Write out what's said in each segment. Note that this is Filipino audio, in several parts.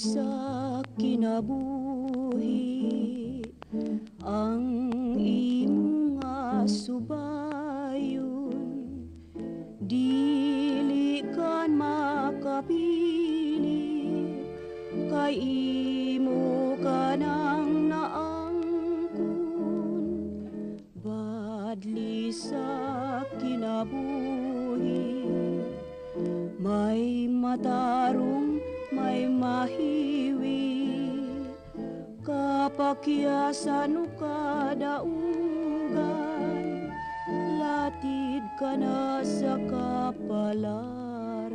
sa kinabuhi ang imo nga subayon, dili kan makapili kay imo kanang naangkon. Badli sa kinabuhi may matarong may mahiwi, kapakyasan o kadaugan, latid ka na sa kapalaran.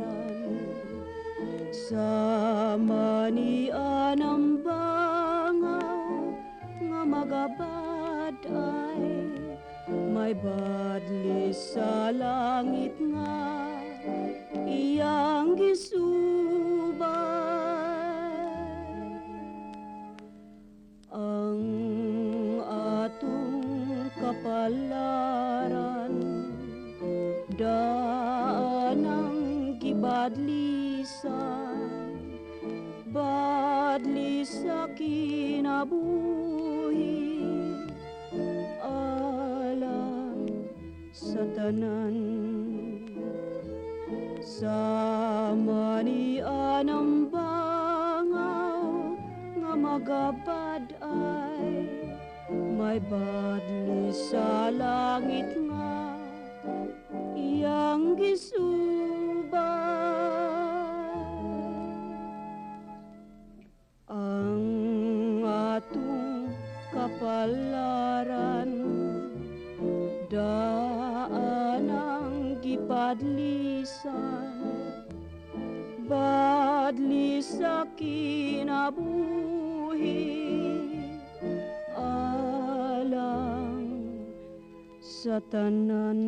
Sa manian ang bangaw nga magabad ay may badli sa langit nga iyang gisubay. Ang atong kapalaran daanang gibadlisan, badli sa kinabuhi alang sa tanan. Sa manian ang bangaw nga magabad ay may badli sa langit nga iyang gisubay. Ang atong kapalaran daanang gipadlisan, badli sa kinabuhi alang sa tanan.